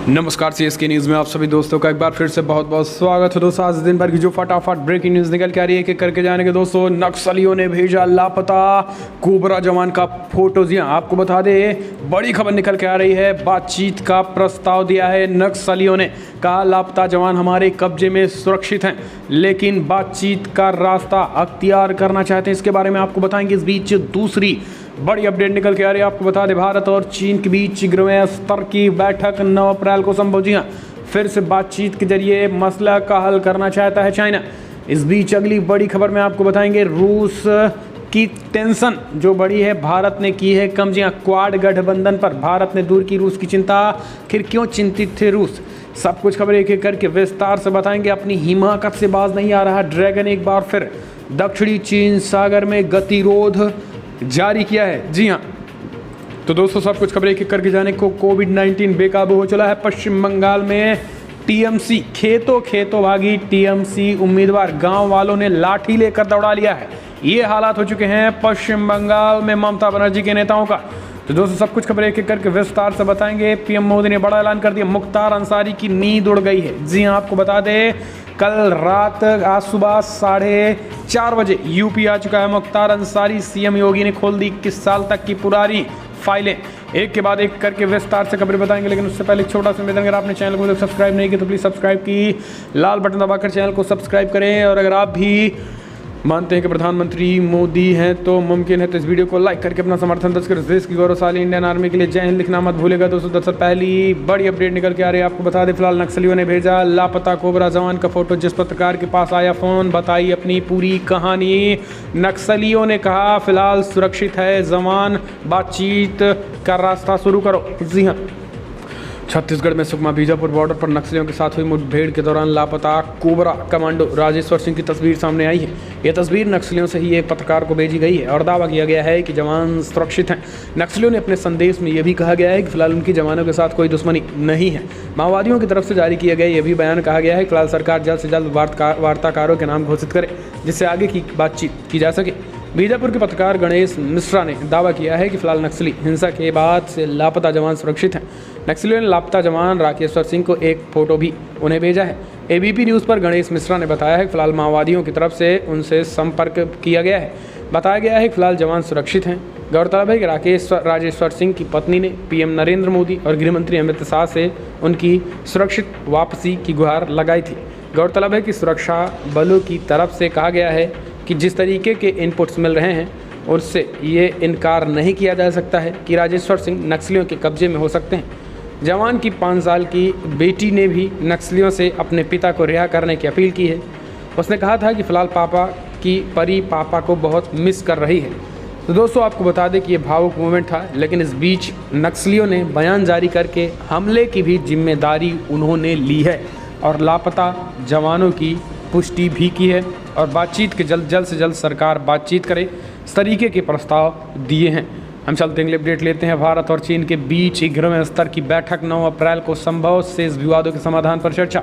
नमस्कार, CSK news में आप सभी दोस्तों का एक बार फिर से बहुत बहुत स्वागत है। दोस्तों आज दिन भर की जो फटाफट ब्रेकिंग न्यूज़ निकल के आ रही है कि करके जाने के दोस्तों नक्सलियों ने भेजा लापता कोबरा जवान का फोटो। जी हाँ, आपको बता दें बड़ी खबर निकल के आ रही है। बातचीत का प्रस्ताव दिया है नक्सलियों ने, कहा लापता जवान हमारे कब्जे में सुरक्षित हैं, लेकिन बातचीत का रास्ता अख्तियार करना चाहते हैं। इसके बारे में आपको बताएंगे। इस बीच दूसरी बड़ी अपडेट निकल के आ रही है। आपको बता दें भारत और चीन के बीच 11वें स्तर की बैठक 9 अप्रैल को संभव। जी हाँ, फिर से बातचीत के जरिए मसला का हल करना चाहता है चाइना। इस बीच अगली बड़ी खबर में आपको बताएंगे रूस की टेंशन जो बड़ी है, भारत ने की है कम। जी हाँ, क्वाड गठबंधन पर भारत ने दूर की रूस की चिंता। आखिर क्यों चिंतित थे रूस, सब कुछ खबर एक एक करके विस्तार से बताएंगे। अपनी हिमाकत से बाज नहीं आ रहा ड्रैगन, एक बार फिर दक्षिणी चीन सागर में गतिरोध जारी किया है। जी हाँ, तो दोस्तों सब कुछ खबरें एक एक करके जाने को। कोविड-19 बेकाबू हो चला है पश्चिम बंगाल में। टीएमसी खेतों भागी टीएमसी उम्मीदवार, गांव वालों ने लाठी लेकर दौड़ा लिया है। ये हालात हो चुके हैं पश्चिम बंगाल में ममता बनर्जी के नेताओं का। तो दोस्तों सब कुछ खबरें एक एक करके विस्तार से बताएंगे। पीएम मोदी ने बड़ा ऐलान कर दिया, मुख्तार अंसारी की नींद उड़ गई है। जी हाँ, आपको बता दें कल रात आज सुबह 4:30 बजे यूपी आ चुका है मुख्तार अंसारी। सीएम योगी ने खोल दी 21 साल तक की पुरानी फाइलें। एक के बाद एक करके विस्तार से खबरें बताएंगे, लेकिन उससे पहले छोटा सा निवेदन, अगर आपने चैनल को सब्सक्राइब नहीं किया तो प्लीज़ सब्सक्राइब की लाल बटन दबाकर चैनल को सब्सक्राइब करें। और अगर आप भी मानते हैं कि प्रधानमंत्री मोदी हैं तो मुमकिन है तो इस वीडियो को लाइक करके अपना समर्थन दर्ज करें। देश की गौरवशाली इंडियन आर्मी के लिए जय हिंद लिखना मत भूलेगा। दोस्तों दरअसल पहली बड़ी अपडेट निकल के आ रही है। आपको बता दें फिलहाल नक्सलियों ने भेजा लापता कोबरा जवान का फोटो। जिस पत्रकार के पास आया फ़ोन, बताई अपनी पूरी कहानी। नक्सलियों ने कहा फिलहाल सुरक्षित है जवान, बातचीत का रास्ता शुरू करो। जी हाँ, छत्तीसगढ़ में सुकमा बीजापुर बॉर्डर पर नक्सलियों के साथ हुई मुठभेड़ के दौरान लापता कोबरा कमांडो राजेश्वर सिंह की तस्वीर सामने आई है। यह तस्वीर नक्सलियों से ही एक पत्रकार को भेजी गई है और दावा किया गया है कि जवान सुरक्षित हैं। नक्सलियों ने अपने संदेश में यह भी कहा गया है कि फिलहाल उनकी जवानों के साथ कोई दुश्मनी नहीं है। माओवादियों की तरफ से जारी किया गया यह भी बयान कहा गया है कि फिलहाल सरकार जल्द से जल्द वार्ताकारों के नाम घोषित करे जिससे आगे की बातचीत की जा सके। बीजापुर के पत्रकार गणेश मिश्रा ने दावा किया है कि फिलहाल नक्सली हिंसा के बाद से लापता जवान सुरक्षित हैं। नक्सलियों ने लापता जवान राकेश्वर सिंह को एक फोटो भी उन्हें भेजा है। एबीपी न्यूज़ पर गणेश मिश्रा ने बताया है कि फिलहाल माओवादियों की तरफ से उनसे संपर्क किया गया है। बताया गया है कि फिलहाल जवान सुरक्षित हैं। गौरतलब है कि राजेश्वर सिंह की पत्नी ने पीएम नरेंद्र मोदी और गृहमंत्री अमित शाह से उनकी सुरक्षित वापसी की गुहार लगाई थी। गौरतलब है कि सुरक्षा बलों की तरफ से कहा गया है कि जिस तरीके के इनपुट्स मिल रहे हैं उससे ये इनकार नहीं किया जा सकता है कि राजेश्वर सिंह नक्सलियों के कब्जे में हो सकते हैं। जवान की 5 साल की बेटी ने भी नक्सलियों से अपने पिता को रिहा करने की अपील की है। उसने कहा था कि फ़िलहाल पापा की परी पापा को बहुत मिस कर रही है। तो दोस्तों आपको बता दें कि ये भावुक मोमेंट था, लेकिन इस बीच नक्सलियों ने बयान जारी करके हमले की भी जिम्मेदारी उन्होंने ली है और लापता जवानों की पुष्टि भी की है और बातचीत के जल्द से जल्द सरकार बातचीत करे इस तरीके के प्रस्ताव दिए हैं। हम चलते हैं, अगले अपडेट लेते हैं। भारत और चीन के बीच 11वें स्तर की बैठक 9 अप्रैल को संभव, शेष विवादों के समाधान पर चर्चा।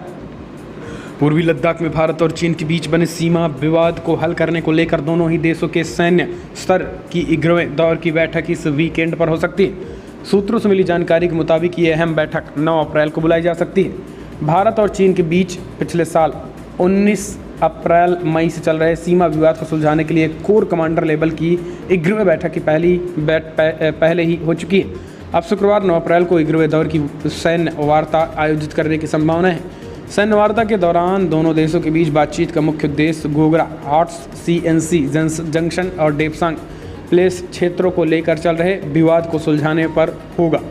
पूर्वी लद्दाख में भारत और चीन के बीच बने सीमा विवाद को हल करने को लेकर दोनों ही देशों के सैन्य स्तर की 11वें दौर की बैठक इस वीकेंड पर हो सकती है। सूत्रों से मिली जानकारी के मुताबिक ये अहम बैठक 9 अप्रैल को बुलाई जा सकती है। भारत और चीन के बीच पिछले साल 19 अप्रैल मई से चल रहे सीमा विवाद को सुलझाने के लिए कोर कमांडर लेवल की 11वें बैठक की पहले ही हो चुकी है। अब शुक्रवार 9 अप्रैल को 11वें दौर की सैन्य वार्ता आयोजित करने की संभावना है। सैन्य वार्ता के दौरान दोनों देशों के बीच बातचीत का मुख्य उद्देश्य गोगरा, आर्ट्स, CNC जंक्शन और डेपसांग प्लेस क्षेत्रों को लेकर चल रहे विवाद को सुलझाने पर होगा।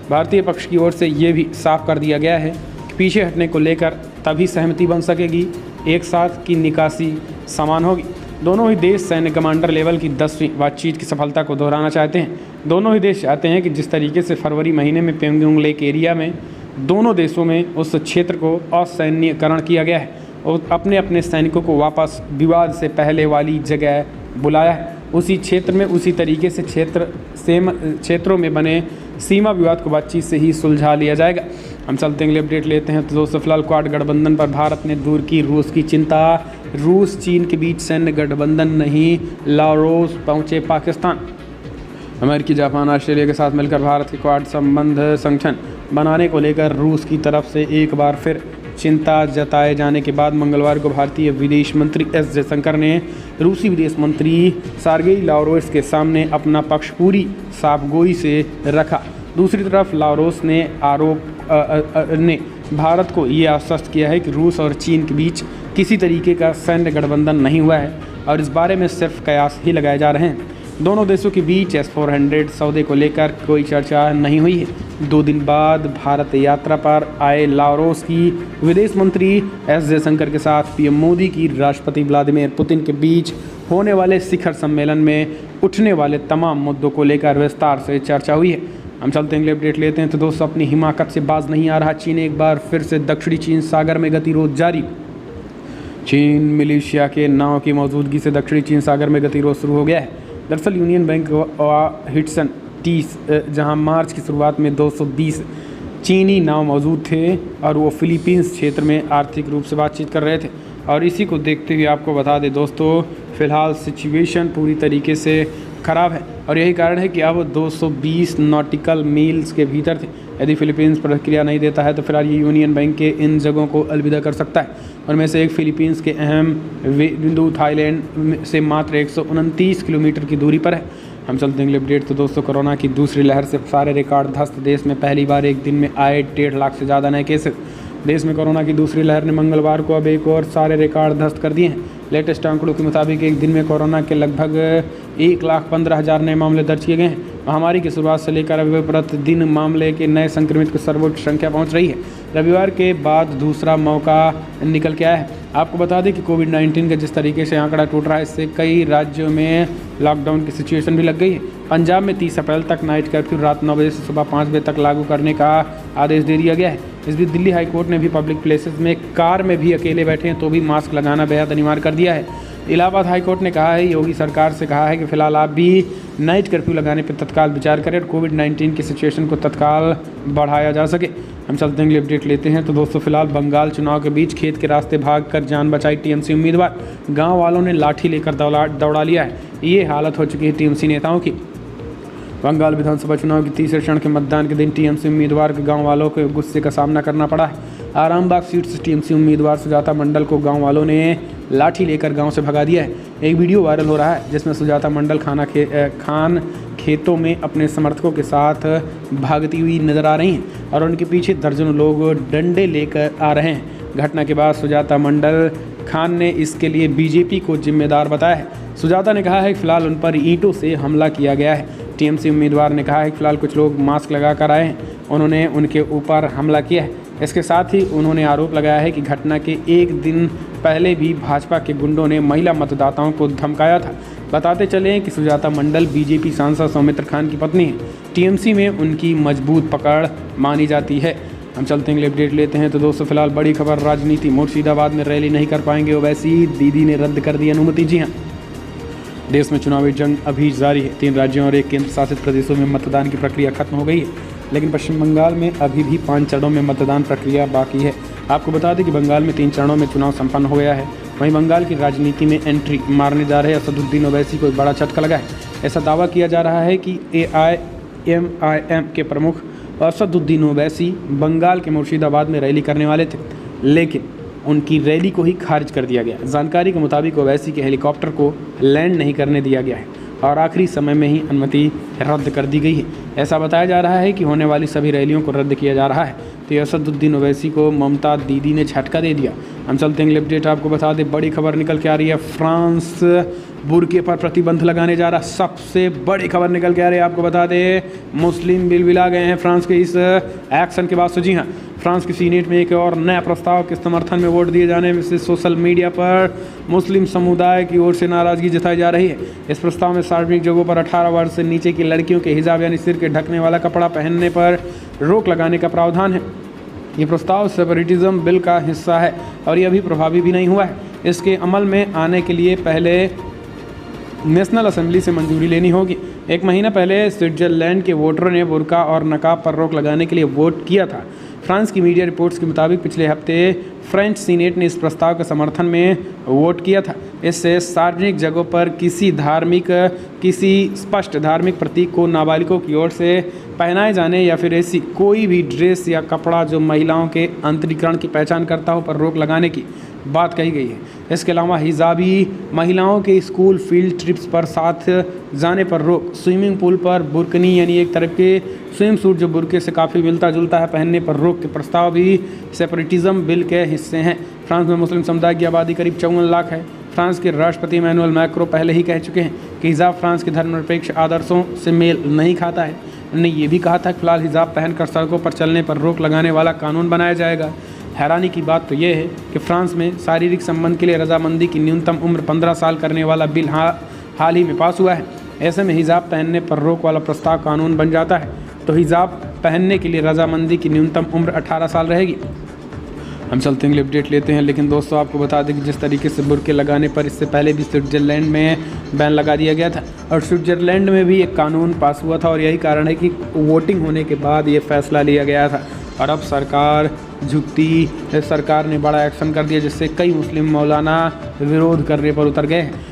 भारतीय पक्ष की ओर से ये भी साफ कर दिया गया है कि पीछे हटने को लेकर तभी सहमति बन सकेगी, एक साथ की निकासी समान होगी। दोनों ही देश सैन्य कमांडर लेवल की 10वीं बातचीत की सफलता को दोहराना चाहते हैं। दोनों ही देश चाहते हैं कि जिस तरीके से फरवरी महीने में पेंगोंग लेक एरिया में दोनों देशों में उस क्षेत्र को असैन्यकरण किया गया है और अपने अपने सैनिकों को वापस विवाद से पहले वाली जगह बुलाया है, उसी क्षेत्र में उसी तरीके से क्षेत्रों में बने सीमा विवाद को बातचीत से ही सुलझा लिया जाएगा। हम चलते हैं, अगले अपडेट लेते हैं। तो दोस्तों फिलहाल क्वाड गठबंधन पर भारत ने दूर की रूस की चिंता। रूस चीन के बीच सैन्य गठबंधन नहीं, लाहौर पहुंचे पाकिस्तान। अमेरिकी, जापान, ऑस्ट्रेलिया के साथ मिलकर भारत के क्वाड संबंध संगठन बनाने को लेकर रूस की तरफ से एक बार फिर चिंता जताए जाने के बाद मंगलवार को भारतीय विदेश मंत्री एस जयशंकर ने रूसी विदेश मंत्री सर्गेई लावरोव के सामने अपना पक्ष पूरी साफगोई से रखा। दूसरी तरफ लावरोव ने भारत को ये आश्वस्त किया है कि रूस और चीन के बीच किसी तरीके का सैन्य गठबंधन नहीं हुआ है और इस बारे में सिर्फ कयास ही लगाए जा रहे हैं। दोनों देशों के बीच S-400 सौदे को लेकर कोई चर्चा नहीं हुई है। 2 दिन बाद भारत यात्रा पर आए लावरोव की विदेश मंत्री एस जयशंकर के साथ पीएम मोदी की राष्ट्रपति व्लादिमीर पुतिन के बीच होने वाले शिखर सम्मेलन में उठने वाले तमाम मुद्दों को लेकर विस्तार से चर्चा हुई है। हम चलते हैं, अगले अपडेट लेते हैं। तो दोस्तों, अपनी हिमाकत से बाज नहीं आ रहा चीन, एक बार फिर से दक्षिणी चीन सागर में गतिरोध जारी। चीन मिलिशिया के नाव की मौजूदगी से दक्षिणी चीन सागर में गतिरोध शुरू हो गया है। दरअसल यूनियन बैंक हिट्सन 30 जहां मार्च की शुरुआत में 220 चीनी नाव मौजूद थे और वो फिलीपींस क्षेत्र में आर्थिक रूप से बातचीत कर रहे थे। और इसी को देखते हुए आपको बता दें दोस्तों, फ़िलहाल सिचुएशन पूरी तरीके से ख़राब है और यही कारण है कि अब 220 नॉटिकल मील्स के भीतर थे। यदि फिलीपींस प्रतिक्रिया नहीं देता है तो फिलहाल ये यूनियन बैंक के इन जगहों को अलविदा कर सकता है। उनमें से एक फिलीपींस के अहम बिंदु थाईलैंड से मात्र 129 किलोमीटर की दूरी पर है। हम चलते हैं अगले अपडेट। तो दोस्तों, कोरोना की दूसरी लहर से सारे रिकॉर्ड ध्वस्त। देश में पहली बार एक दिन में आए 1.5 लाख से ज़्यादा नए केसेस। देश में कोरोना की दूसरी लहर ने मंगलवार को अब एक और सारे रिकॉर्ड ध्वस्त कर दिए हैं। लेटेस्ट आंकड़ों के मुताबिक एक दिन में कोरोना के लगभग 1,15,000 नए मामले दर्ज किए गए हैं। महामारी की शुरुआत से लेकर अब प्रतिदिन मामले के नए संक्रमित की सर्वोच्च संख्या पहुंच रही है। रविवार के बाद दूसरा मौका निकल के आया है। आपको बता दें कि कोविड-19 का जिस तरीके से आंकड़ा टूट रहा है, इससे कई राज्यों में लॉकडाउन की सिचुएशन भी लग गई है। पंजाब में 30 अप्रैल तक नाइट कर्फ्यू रात 9 बजे से सुबह 5 बजे तक लागू करने का आदेश दे दिया गया है। इस बीच दिल्ली हाईकोर्ट ने भी पब्लिक प्लेसेस में कार में भी अकेले बैठे हैं तो भी मास्क लगाना बेहद अनिवार्य कर दिया है। इलाहाबाद हाईकोर्ट ने कहा है, योगी सरकार से कहा है कि फिलहाल आप भी नाइट कर्फ्यू लगाने पर तत्काल विचार करें और कोविड-19 की सिचुएशन को तत्काल बढ़ाया जा सके। हम चलते हैं, अपडेट लेते हैं। तो दोस्तों, फिलहाल बंगाल चुनाव के बीच खेत के रास्ते भागकर जान बचाई टीएमसी उम्मीदवार। गांव वालों ने लाठी लेकर दौड़ा लिया है। ये हालत हो चुकी है टीएमसी नेताओं की। बंगाल विधानसभा चुनाव की तीसरे चरण के मतदान के दिन टीएमसी उम्मीदवार के गांव वालों को गुस्से का सामना करना पड़ा है। आरामबाग सीट से टीएमसी उम्मीदवार सुजाता मंडल को गांव वालों ने लाठी लेकर गांव से भगा दिया है। एक वीडियो वायरल हो रहा है जिसमें सुजाता मंडल खान खेतों में अपने समर्थकों के साथ भागती हुई नजर आ रही हैं और उनके पीछे दर्जनों लोग डंडे लेकर आ रहे हैं। घटना के बाद सुजाता मंडल खान ने इसके लिए बीजेपी को जिम्मेदार बताया है। सुजाता ने कहा है कि फिलहाल उन पर ईंटों से हमला किया गया है। टीएमसी उम्मीदवार ने कहा है कि फिलहाल कुछ लोग मास्क लगाकर आए हैं, उन्होंने उनके ऊपर हमला किया है। इसके साथ ही उन्होंने आरोप लगाया है कि घटना के एक दिन पहले भी भाजपा के गुंडों ने महिला मतदाताओं को धमकाया था। बताते चले कि सुजाता मंडल बीजेपी सांसद सौमित्र खान की पत्नी है। टीएमसी में उनकी मजबूत पकड़ मानी जाती है। हम चलते हैं, अपडेट लेते हैं। तो दोस्तों, फिलहाल बड़ी खबर राजनीति। मुर्शिदाबाद में रैली नहीं कर पाएंगे ओवैसी, दीदी ने रद्द कर दी अनुमति। जी हाँ, देश में चुनावी जंग अभी जारी है। 3 राज्यों और 1 केंद्र शासित प्रदेशों में मतदान की प्रक्रिया खत्म हो गई है, लेकिन पश्चिम बंगाल में अभी भी 5 चरणों में मतदान प्रक्रिया बाकी है। आपको बता दें कि बंगाल में 3 चरणों में चुनाव संपन्न हो गया है। वहीं बंगाल की राजनीति में एंट्री मारने जा रहे असदुद्दीन ओवैसी को एक बड़ा झटका लगा है। ऐसा दावा किया जा रहा है कि AIMIM के प्रमुख असदुद्दीन ओवैसी बंगाल के मुर्शिदाबाद में रैली करने वाले थे, लेकिन उनकी रैली को ही खारिज कर दिया गया। जानकारी के मुताबिक ओवैसी के हेलीकॉप्टर को लैंड नहीं करने दिया गया है और आखिरी समय में ही अनुमति रद्द कर दी गई है। ऐसा बताया जा रहा है कि होने वाली सभी रैलियों को रद्द किया जा रहा है। तो असदुद्दीन ओवैसी को ममता दीदी ने झटका दे दिया। हम चलते हैं, अपडेट आपको बता दें। बड़ी खबर निकल के आ रही है। फ्रांस बुर्के पर प्रतिबंध लगाने जा रहा। सबसे बड़ी खबर निकल के आ रही है, आपको बता दें, मुस्लिम बिल बिला गए हैं फ्रांस के इस एक्शन के बाद। तो जी हाँ, फ्रांस की सीनेट में एक और नया प्रस्ताव के समर्थन में वोट दिए जाने से सोशल मीडिया पर मुस्लिम समुदाय की ओर से नाराज़गी जताई जा रही है। इस प्रस्ताव में सार्वजनिक जगहों पर 18 वर्ष से नीचे की लड़कियों के हिजाब यानी सिर के ढकने वाला कपड़ा पहनने पर रोक लगाने का प्रावधान है। ये प्रस्ताव सेपरेटिज्म बिल का हिस्सा है और ये अभी प्रभावी भी नहीं हुआ है। इसके अमल में आने के लिए पहले नेशनल असेंबली से मंजूरी लेनी होगी। 1 महीना पहले स्विट्जरलैंड के वोटरों ने बुर्का और नकाब पर रोक लगाने के लिए वोट किया था। फ्रांस की मीडिया रिपोर्ट्स के मुताबिक पिछले हफ्ते फ्रेंच सीनेट ने इस प्रस्ताव के समर्थन में वोट किया था। इससे सार्वजनिक जगहों पर किसी स्पष्ट धार्मिक प्रतीक को नाबालिगों की ओर से पहनाए जाने या फिर ऐसी कोई भी ड्रेस या कपड़ा जो महिलाओं के अंतरीकरण की पहचान करता हो पर रोक लगाने की बात कही गई है। इसके अलावा हिजाबी महिलाओं के स्कूल फील्ड ट्रिप्स पर साथ जाने पर रोक, स्विमिंग पूल पर बुर्कनी यानी एक तरह के स्विम सूट जो बुर्के से काफ़ी मिलता जुलता है पहनने पर रोक के प्रस्ताव भी सेपरेटिज्म बिल के हिस्से हैं। फ्रांस में मुस्लिम समुदाय की आबादी करीब 54 लाख है। फ्रांस के राष्ट्रपति इमैनुअल मैक्रो पहले ही कह चुके हैं कि हिजाब फ्रांस के धर्मनिरपेक्ष आदर्शों से मेल नहीं खाता है। उन्होंने ये भी कहा था कि फिलहाल हिजाब पहनकर सड़कों पर चलने पर रोक लगाने वाला कानून बनाया जाएगा। हैरानी की बात तो ये है कि फ्रांस में शारीरिक संबंध के लिए रजामंदी की न्यूनतम उम्र 15 साल करने वाला बिल हाल ही में पास हुआ है। ऐसे में हिजाब पहनने पर रोक वाला प्रस्ताव कानून बन जाता है तो हिजाब पहनने के लिए रजामंदी की न्यूनतम उम्र 18 साल रहेगी। हम चलते हैं अपडेट लेते हैं, लेकिन दोस्तों आपको बता दें कि जिस तरीके से बुर्के लगाने पर इससे पहले भी स्विट्ज़रलैंड में बैन लगा दिया गया था और स्विट्ज़रलैंड में भी एक कानून पास हुआ था और यही कारण है कि वोटिंग होने के बाद ये फैसला लिया गया था और अब सरकार ने बड़ा एक्शन कर दिया जिससे कई मुस्लिम मौलाना विरोध करने पर उतर गए हैं।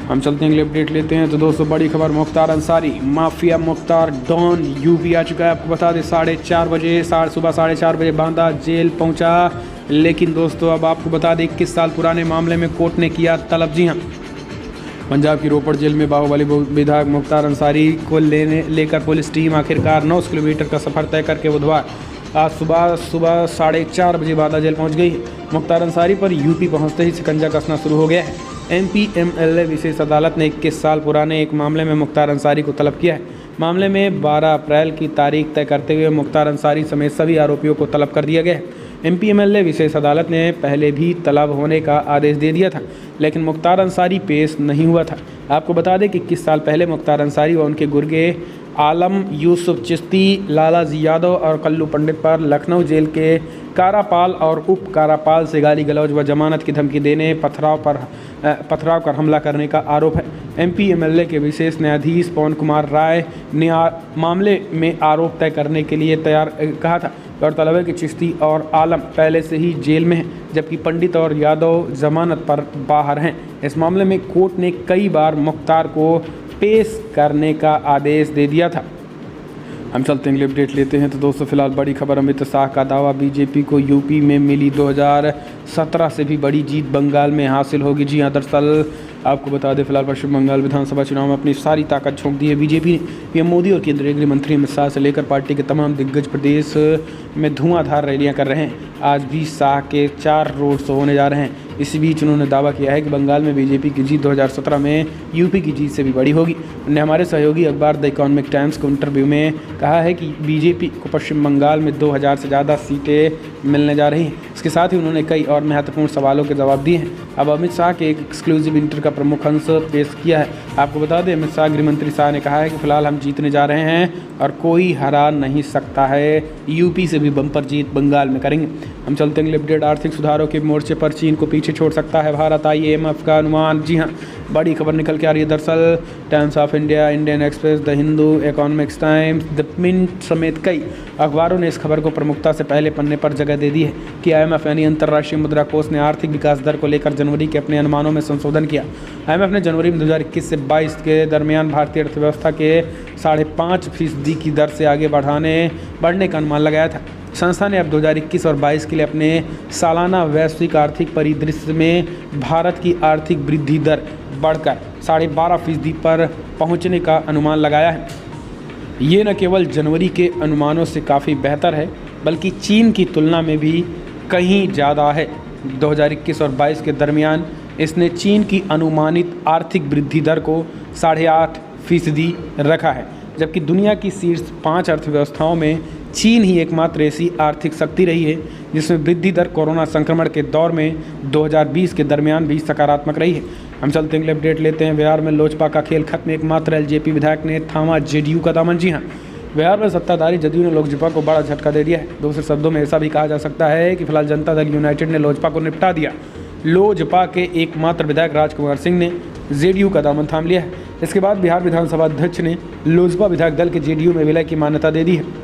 हम चलते हैं अगले अपडेट लेते हैं। तो दोस्तों बड़ी खबर, Mukhtar Ansari mafia Mukhtar don UP आ चुका है। आपको बता दें सुबह 4:30 बजे बांदा जेल पहुंचा। लेकिन दोस्तों अब आपको बता दें 21 साल पुराने मामले में कोर्ट ने किया तलब। जी हाँ, पंजाब की रोपड़ जेल में बाहुबली विधायक मुख्तार अंसारी को लेकर पुलिस टीम आखिरकार 9 किलोमीटर का सफर तय करके बुधवार आज सुबह 4:30 बजे बांदा जेल पहुंच गई। मुख्तार अंसारी पर यूपी पहुंचते ही शिकंजा कसना शुरू हो गया है। MPMLA विशेष अदालत ने 21 साल पुराने एक मामले में मुख्तार अंसारी को तलब किया है। मामले में 12 अप्रैल की तारीख तय करते हुए मुख्तार अंसारी समेत सभी आरोपियों को तलब कर दिया गया है। MPMLA विशेष अदालत ने पहले भी तलब होने का आदेश दे दिया था, लेकिन मुख्तार अंसारी पेश नहीं हुआ था। आपको बता दें कि 21 साल पहले मुख्तार अंसारी व उनके गुर्गे आलम यूसुफ चिश्ती, लालाजी यादव और कल्लू पंडित पर लखनऊ जेल के कारापाल और उप कारापाल से गाली गलौज व जमानत की धमकी देने, पथराव कर हमला करने का आरोप है। MPMLA के विशेष न्यायाधीश पवन कुमार राय ने मामले में आरोप तय करने के लिए कहा था। गौरतलब है कि चिश्ती और आलम पहले से ही जेल में हैं, जबकि पंडित और यादव जमानत पर बाहर हैं। इस मामले में कोर्ट ने कई बार मुख्तार को पेश करने का आदेश दे दिया था। हम चलते हैं अपडेट लेते हैं। तो दोस्तों फिलहाल बड़ी खबर, अमित शाह का दावा, बीजेपी को यूपी में मिली 2017 से भी बड़ी जीत बंगाल में हासिल होगी। जी हाँ, दरअसल आपको बता दें फिलहाल पश्चिम बंगाल विधानसभा चुनाव में अपनी सारी ताकत झोंक दी है बीजेपी ने। पीएम मोदी और केंद्रीय गृह मंत्री अमित शाह से लेकर पार्टी के तमाम दिग्गज प्रदेश में धुआंधार रैलियां कर रहे हैं। आज भी शाह के 4 रोड शो होने जा रहे हैं। इसी बीच उन्होंने दावा किया है कि बंगाल में बीजेपी की जीत 2017 में यूपी की जीत से भी बड़ी होगी। उन्होंने हमारे सहयोगी अखबार द इकोनॉमिक टाइम्स को इंटरव्यू में कहा है कि बीजेपी को पश्चिम बंगाल में 2000 से ज़्यादा सीटें मिलने जा रही हैं। इसके साथ ही उन्होंने कई और महत्वपूर्ण सवालों के जवाब दिए हैं। अब अमित शाह के एक एक्सक्लूसिव इंटर का प्रमुख अंश पेश किया है। आपको बता दें अमित शाह, गृहमंत्री शाह ने कहा है कि फिलहाल हम जीतने जा रहे हैं और कोई हरा नहीं सकता है। यूपी से भी बम्पर जीत बंगाल में करेंगे। हम चलते हैं अपडेट, आर्थिक सुधारों के मोर्चे पर चीन को पीछे छोड़ सकता है भारत, IMF का अनुमान। जी हाँ, बड़ी खबर निकल के आ रही है। दरअसल Times of India, Indian Express, the Hindu, Economics Times, the Mint समेत कई अखबारों ने इस खबर को प्रमुखता से पहले पन्ने पर जगह दे दी है कि IMF यानी अंतर्राष्ट्रीय मुद्रा कोष ने आर्थिक विकास दर को लेकर जनवरी के अपने अनुमानों में संशोधन किया। IMF ने जनवरी में 2021 से 22 के दरमियान भारतीय अर्थव्यवस्था के 5.5% की दर से आगे बढ़ने का अनुमान लगाया था। संस्था ने अब 2021 और 22 के लिए अपने सालाना वैश्विक आर्थिक परिदृश्य में भारत की आर्थिक वृद्धि दर बढ़कर 12.5% पर पहुंचने का अनुमान लगाया है। ये न केवल जनवरी के अनुमानों से काफ़ी बेहतर है, बल्कि चीन की तुलना में भी कहीं ज़्यादा है। 2021 और 22 के दरमियान इसने चीन की अनुमानित आर्थिक वृद्धि दर को 8.5% रखा है, जबकि दुनिया की शीर्ष 5 अर्थव्यवस्थाओं में चीन ही एकमात्र ऐसी आर्थिक शक्ति रही है जिसमें वृद्धि दर कोरोना संक्रमण के दौर में 2020 के दरमियान भी सकारात्मक रही है। हम चलते हैं अपडेट लेते हैं। बिहार में लोजपा का खेल खत्म, एकमात्र LJP विधायक ने थामा JDU का दामन। जी हाँ, बिहार में सत्ताधारी जदयू ने लोजपा को बड़ा झटका दे दिया है। दूसरे शब्दों में ऐसा भी कहा जा सकता है कि फिलहाल जनता दल यूनाइटेड ने लोजपा को निपटा दिया। लोजपा के एकमात्र विधायक राजकुमार सिंह ने JDU का दामन थाम लिया है। इसके बाद बिहार विधानसभा अध्यक्ष ने लोजपा विधायक दल के JDU में विलय की मान्यता दे दी है।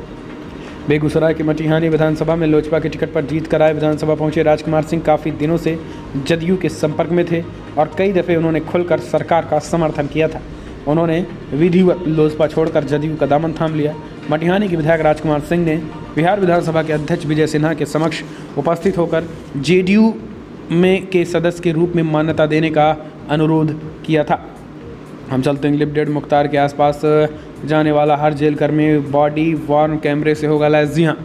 बेगूसराय के मटिहानी विधानसभा में लोजपा के टिकट पर जीत कर आए विधानसभा पहुंचे राजकुमार सिंह काफ़ी दिनों से जदयू के संपर्क में थे और कई दफ़े उन्होंने खुलकर सरकार का समर्थन किया था। उन्होंने विधिवत लोजपा छोड़कर जदयू का दामन थाम लिया। मटिहानी के विधायक राजकुमार सिंह ने बिहार विधानसभा के अध्यक्ष विजय सिन्हा के समक्ष उपस्थित होकर जेडीयू में के सदस्य के रूप में मान्यता देने का अनुरोध किया था। हम चलते हैं लिपडेट मुख्तार के आसपास जाने वाला हर जेल कर्मी बॉडी वार्न कैमरे से होगा लैस। जी हाँ,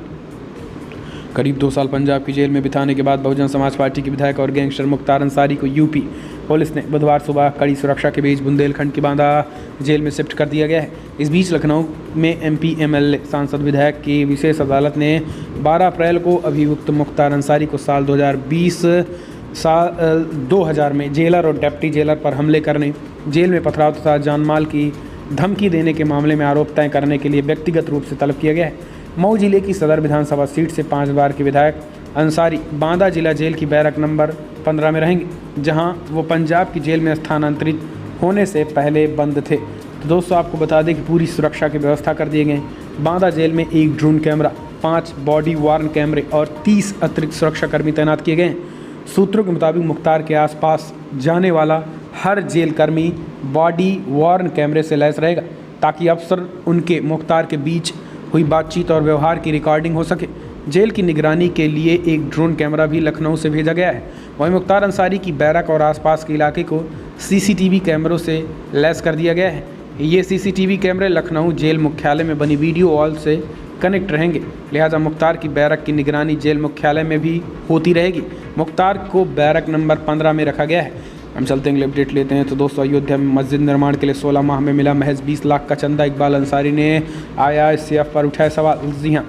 करीब 2 साल पंजाब की जेल में बिताने के बाद बहुजन समाज पार्टी के विधायक और गैंगस्टर मुख्तार अंसारी को यूपी पुलिस ने बुधवार सुबह कड़ी सुरक्षा के बीच बुंदेलखंड की बांदा जेल में शिफ्ट कर दिया गया है। इस बीच लखनऊ में एमपी एमएलए सांसद विधायक की विशेष अदालत ने 12 अप्रैल को अभियुक्त मुख्तार अंसारी को साल 2000 में जेलर और डिप्टी जेलर पर हमले करने, जेल में पथराव तथा जानमाल की धमकी देने के मामले में आरोप तय करने के लिए व्यक्तिगत रूप से तलब किया गया है। मऊ जिले की सदर विधानसभा सीट से 5 बार के विधायक अंसारी बांदा जिला जेल की बैरक नंबर 15 में रहेंगे, जहां वो पंजाब की जेल में स्थानांतरित होने से पहले बंद थे। तो दोस्तों आपको बता दें कि पूरी सुरक्षा की व्यवस्था कर दिए गए। बांदा जेल में 1 ड्रोन कैमरा, 5 बॉडी वार्न कैमरे और 30 अतिरिक्त सुरक्षाकर्मी तैनात किए गए। सूत्रों के मुताबिक मुख्तार के आसपास जाने वाला हर जेल कर्मी बॉडी वार्न कैमरे से लैस रहेगा ताकि अफसर उनके मुख्तार के बीच हुई बातचीत और व्यवहार की रिकॉर्डिंग हो सके। जेल की निगरानी के लिए 1 ड्रोन कैमरा भी लखनऊ से भेजा गया है। वहीं मुख्तार अंसारी की बैरक और आसपास के इलाके को सीसीटीवी कैमरों से लैस कर दिया गया है। ये सीसीटीवी कैमरे लखनऊ जेल मुख्यालय में बनी वीडियो वॉल से कनेक्ट रहेंगे, लिहाजा मुख्तार की बैरक की निगरानी जेल मुख्यालय में भी होती रहेगी। मुख्तार को बैरक नंबर 15 में रखा गया है। हम चलते हैं अपडेट लेते हैं। तो दोस्तों अयोध्या में मस्जिद निर्माण के लिए 16 माह में मिला महज 20 लाख का चंदा। इकबाल अंसारी ने IICF पर उठाए सवाल। जी हाँ,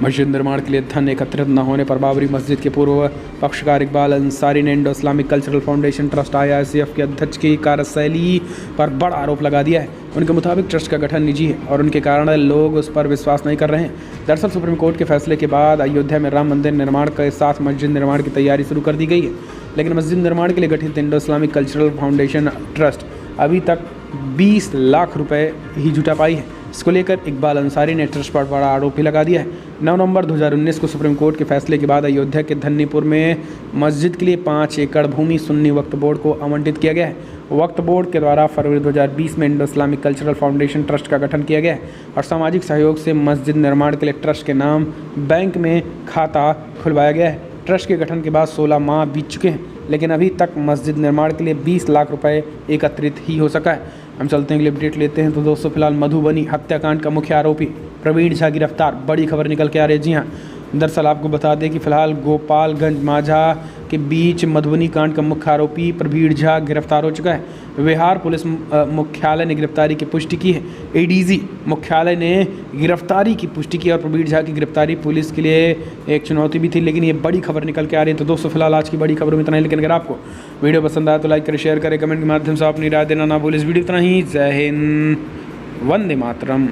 मस्जिद निर्माण के लिए धन एकत्रित न होने पर बाबरी मस्जिद के पूर्व पक्षकार इकबाल अंसारी ने Indo Islamic cultural foundation trust IICF के अध्यक्ष की कार्यशैली पर बड़ा आरोप लगा दिया है। उनके मुताबिक ट्रस्ट का गठन निजी है और उनके कारण लोग उस पर विश्वास नहीं कर रहे हैं। दरअसल सुप्रीम कोर्ट के फैसले के बाद अयोध्या में राम मंदिर निर्माण के साथ मस्जिद निर्माण की तैयारी शुरू कर दी गई है, लेकिन मस्जिद निर्माण के लिए गठित Indo Islamic cultural foundation trust अभी तक 20 लाख रुपए ही जुटा पाई है। इसको लेकर इकबाल अंसारी ने ट्रस्ट पर बड़ा आरोप भी लगा दिया है। 9 नवंबर 2019 को सुप्रीम कोर्ट के फैसले के बाद अयोध्या के धन्नीपुर में मस्जिद के लिए 5 एकड़ भूमि सुन्नी वक्फ बोर्ड को आवंटित किया गया है। वक्फ बोर्ड के द्वारा फरवरी 2020 में Indo Islamic cultural foundation trust का गठन किया गया है और सामाजिक सहयोग से मस्जिद निर्माण के लिए ट्रस्ट के नाम बैंक में खाता खुलवाया गया है। ट्रस्ट के गठन के बाद 16 माह बीत चुके हैं, लेकिन अभी तक मस्जिद निर्माण के लिए 20 लाख रुपए एकत्रित ही हो सका है। हम चलते हैं अपडेट लेते हैं। तो दोस्तों फिलहाल मधुबनी हत्याकांड का मुख्य आरोपी प्रवीण झा गिरफ्तार, बड़ी खबर निकल के आ रही है। जी हाँ, दरअसल आपको बता दें कि फिलहाल गोपालगंज माझा के बीच मधुबनी कांड का मुख्य आरोपी प्रवीण झा गिरफ्तार हो चुका है। बिहार पुलिस मुख्यालय ने गिरफ्तारी की पुष्टि की है। ADG मुख्यालय ने गिरफ्तारी की पुष्टि की और प्रवीण झा की गिरफ्तारी पुलिस के लिए एक चुनौती भी थी, लेकिन ये बड़ी खबर निकल के आ रही है। तो दोस्तों फिलहाल आज की बड़ी खबर में इतना ही, लेकिन अगर आपको वीडियो पसंद आया तो लाइक करें, शेयर करें, कमेंट के माध्यम से अपनी राय देना ना भूलें। इस वीडियो इतना ही। जय हिंद, वंदे मातरम।